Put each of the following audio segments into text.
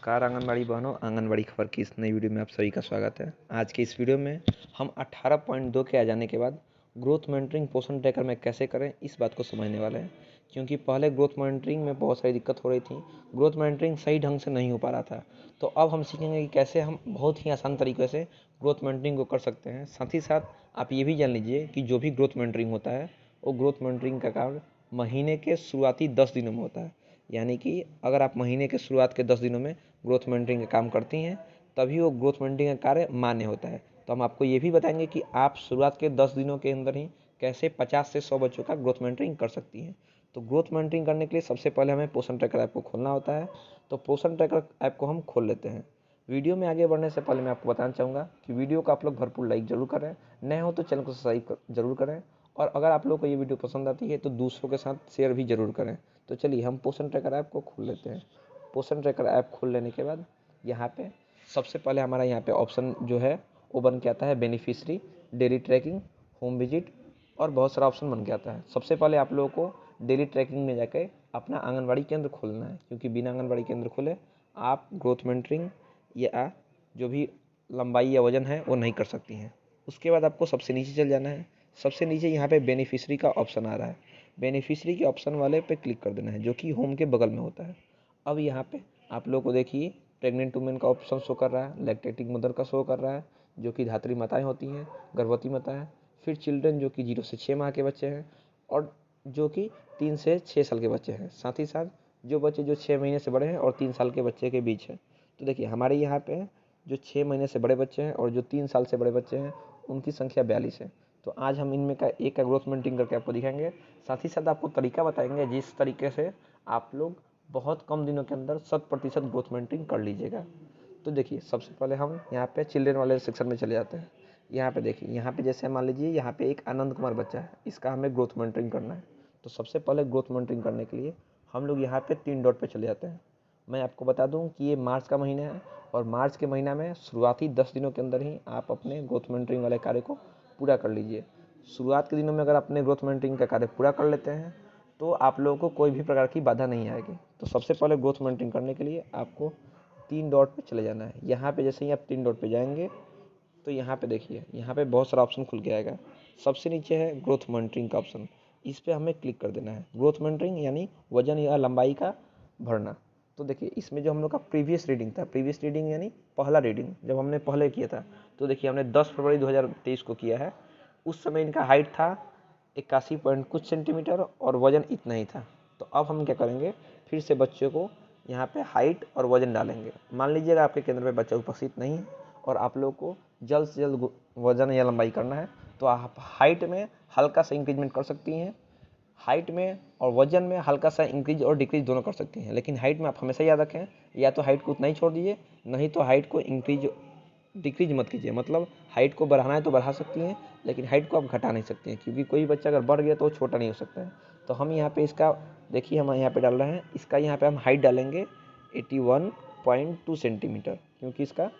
नमस्कार आंगनबाड़ी बहनों, आंगनबाड़ी खबर की इस नई वीडियो में आप सभी का स्वागत है। आज के इस वीडियो में हम 18.2 के आ जाने के बाद ग्रोथ मॉनिटरिंग पोषण ट्रैकर में कैसे करें इस बात को समझने वाले हैं। क्योंकि पहले ग्रोथ मॉनिटरिंग में बहुत सारी दिक्कत हो रही थी, ग्रोथ मॉनिटरिंग सही ढंग से नहीं हो पा रहा था। तो अब हम सीखेंगे कि कैसे हम बहुत ही आसान तरीके से ग्रोथ मॉनिटरिंग को कर सकते हैं। साथ ही साथ आप ये भी जान लीजिए कि जो भी ग्रोथ मॉनिटरिंग होता है वो ग्रोथ मॉनिटरिंग का काम महीने के शुरुआती 10 दिनों में होता है। यानी कि अगर आप महीने के शुरुआत के 10 दिनों में ग्रोथ मॉनिटरिंग का काम करती हैं तभी वो ग्रोथ मॉनिटरिंग का कार्य मान्य होता है। तो हम आपको ये भी बताएंगे कि आप शुरुआत के 10 दिनों के अंदर ही कैसे 50 से 100 बच्चों का ग्रोथ मॉनिटरिंग कर सकती हैं। तो ग्रोथ मॉनिटरिंग करने के लिए सबसे पहले हमें पोषण ट्रैकर ऐप को खोलना होता है। तो पोषण ट्रैकर ऐप को हम खोल लेते हैं। वीडियो में आगे बढ़ने से पहले मैं आपको बताना चाहूँगा कि वीडियो को आप लोग भरपूर लाइक जरूर करें, नए हो तो चैनल को सब्सक्राइब जरूर करें, और अगर आप लोगों को ये वीडियो पसंद आती है तो दूसरों के साथ शेयर भी जरूर करें। तो चलिए हम पोषण ट्रैकर ऐप को खोल लेते हैं। पोषण ट्रैकर ऐप खोल लेने के बाद यहाँ पे सबसे पहले हमारा यहाँ पे ऑप्शन जो है वो बन के आता है beneficiary, daily tracking, home visit और बहुत सारा ऑप्शन बन के आता है। सबसे पहले आप लोगों को डेली ट्रैकिंग में जाके अपना आंगनबाड़ी केंद्र खोलना है, क्योंकि बिना आंगनबाड़ी केंद्र खोले आप ग्रोथ मॉनिटरिंग या जो भी लंबाई या वजन है वो नहीं कर सकती हैं। उसके बाद आपको सबसे नीचे चल जाना है। सबसे नीचे यहाँ पे बेनिफिशरी का ऑप्शन आ रहा है। बेनिफिशरी के ऑप्शन वाले पे क्लिक कर देना है, जो कि होम के बगल में होता है। अब यहाँ पे आप लोग को देखिए प्रेग्नेंट वुमेन का ऑप्शन शो कर रहा है, लैक्टेटिंग मदर का शो कर रहा है, जो कि धात्री माताएं होती हैं, गर्भवती माताएं, फिर चिल्ड्रन जो कि 0 से 6 माह के बच्चे हैं, और जो कि 3 से 6 साल के बच्चे हैं। साथ ही साथ जो बच्चे जो 6 महीने से बड़े हैं और 3 साल के बच्चे के बीच हैं। तो देखिए हमारे यहाँ पे जो 6 महीने से बड़े बच्चे हैं और जो 3 साल से बड़े बच्चे हैं उनकी संख्या 42 है। तो आज हम इनमें का एक का ग्रोथ मॉनिटरिंग करके आपको दिखाएंगे। साथ ही साथ आपको तरीका बताएंगे जिस तरीके से आप लोग बहुत कम दिनों के अंदर 100% ग्रोथ मॉनिटरिंग कर लीजिएगा। तो देखिए सबसे पहले हम यहाँ पे चिल्ड्रन वाले सेक्शन में चले जाते हैं। यहाँ पे देखिए, यहाँ पे जैसे मान लीजिए यहाँ पे एक आनंद कुमार बच्चा है, इसका हमें ग्रोथ मॉनिटरिंग करना है। तो सबसे पहले ग्रोथ मॉनिटरिंग करने के लिए हम लोग यहाँ पे 3 डॉट पे चले जाते हैं। मैं आपको बता दूँ कि ये मार्च का महीना है और मार्च के महीना में शुरुआती 10 दिनों के अंदर ही आप अपने ग्रोथ मॉनिटरिंग वाले कार्य को पूरा कर लीजिए। शुरुआत के दिनों में अगर अपने ग्रोथ मॉनिटरिंग का कार्य पूरा कर लेते हैं तो आप लोगों को कोई भी प्रकार की बाधा नहीं आएगी। तो सबसे पहले ग्रोथ मॉनिटरिंग करने के लिए आपको 3 डॉट पे चले जाना है। यहाँ पे जैसे ही आप 3 डॉट पे जाएंगे तो यहाँ पे देखिए, यहाँ पे बहुत सारा ऑप्शन खुल के आएगा। सबसे नीचे है ग्रोथ मॉनिटरिंग का ऑप्शन, इस पर हमें क्लिक कर देना है। ग्रोथ मॉनिटरिंग यानी वजन या लंबाई का भरना। तो देखिए इसमें जो हम लोग का प्रीवियस रीडिंग था, प्रीवियस रीडिंग यानी पहला रीडिंग जब हमने पहले किया था, तो देखिए हमने 10 फरवरी 2023 को किया है। उस समय इनका हाइट था 81 पॉइंट कुछ सेंटीमीटर और वजन इतना ही था। तो अब हम क्या करेंगे, फिर से बच्चे को यहाँ पे हाइट और वजन डालेंगे। मान लीजिएगा आपके केंद्र में बच्चा उपस्थित नहीं है और आप लोग को जल्द से जल्द वजन या लंबाई करना है, तो आप हाइट में हल्का सा इंक्रीजमेंट कर सकती हैं। हाइट में और वजन में हल्का सा इंक्रीज और डिक्रीज दोनों कर सकती हैं, लेकिन हाइट में आप हमेशा याद रखें, या तो हाइट को उतना ही छोड़ दीजिए, नहीं तो हाइट को इंक्रीज डिक्रीज मत कीजिए। मतलब हाइट को बढ़ाना है तो बढ़ा सकती हैं, लेकिन हाइट को आप घटा नहीं सकती हैं, क्योंकि कोई बच्चा अगर बढ़ गया तो वो छोटा नहीं हो सकता है। तो हम यहाँ पे इसका देखिए, हम यहाँ पे डाल रहे हैं, इसका यहाँ पे हम हाइट डालेंगे 81.2 सेंटीमीटर, क्योंकि इसका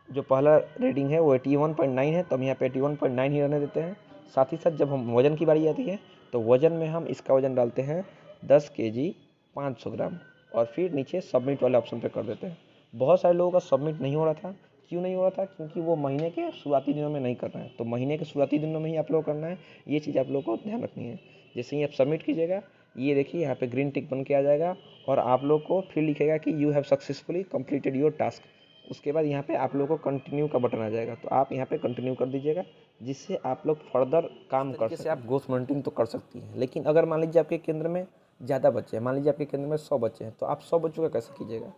जो पहला रेटिंग है वो 81.9 है, तो हम यहाँ पे 81.9 ही रहने देते हैं। साथ ही साथ जब हम वजन की बारी आती है तो वजन में हम इसका वजन डालते हैं 10 kg 500 ग्राम, और फिर नीचे सबमिट वाले ऑप्शन पे कर देते हैं। बहुत सारे लोगों का सबमिट नहीं हो रहा था। क्यों नहीं हो रहा था? क्योंकि वो महीने के शुरुआती दिनों में नहीं कर रहे हैं। तो महीने के शुरुआती दिनों में ही आप लोग करना है, ये चीज़ आप लोग को ध्यान रखनी है। जैसे ही आप सबमिट कीजिएगा, ये देखिए यहाँ पे ग्रीन टिक बन के आ जाएगा और आप लोग को फिर लिखेगा कि you have successfully completed your task. उसके बाद यहाँ पे आप लोगों को कंटिन्यू का बटन आ जाएगा, तो आप यहाँ पे कंटिन्यू कर दीजिएगा, जिससे आप लोग फर्दर काम कर सकें। आप ग्रोथ मॉनिटरिंग तो कर सकती हैं, लेकिन अगर मान लीजिए आपके केंद्र में ज़्यादा बच्चे हैं, मान लीजिए आपके केंद्र में 100 बच्चे हैं, तो आप 100 बच्चों का कैसे कीजिएगा?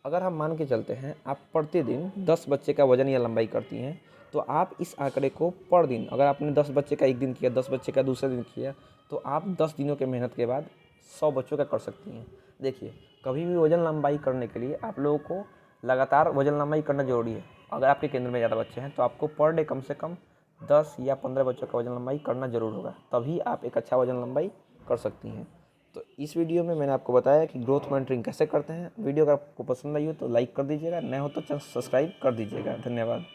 अगर हम मान के चलते हैं आप प्रतिदिन 10 बच्चे का वजन या लंबाई करती हैं, तो आप इस आंकड़े को पर दिन, अगर आपने 10 बच्चे का एक दिन किया, 10 बच्चे का दूसरे दिन किया, तो आप 10 दिनों के मेहनत के बाद 100 बच्चों का कर सकती हैं। देखिए कभी भी वजन लंबाई करने के लिए आप लोगों को लगातार वजन लंबाई करना ज़रूरी है। अगर आपके केंद्र में ज़्यादा बच्चे हैं तो आपको पर डे कम से कम 10 या 15 बच्चों का वजन लंबाई करना ज़रूर होगा, तभी आप एक अच्छा वजन लंबाई कर सकती हैं। तो इस वीडियो में मैंने आपको बताया कि ग्रोथ मॉनिटरिंग कैसे करते हैं। वीडियो अगर आपको पसंद आई हो तो लाइक कर दीजिएगा, नए हो तो चैनल सब्सक्राइब कर दीजिएगा। धन्यवाद।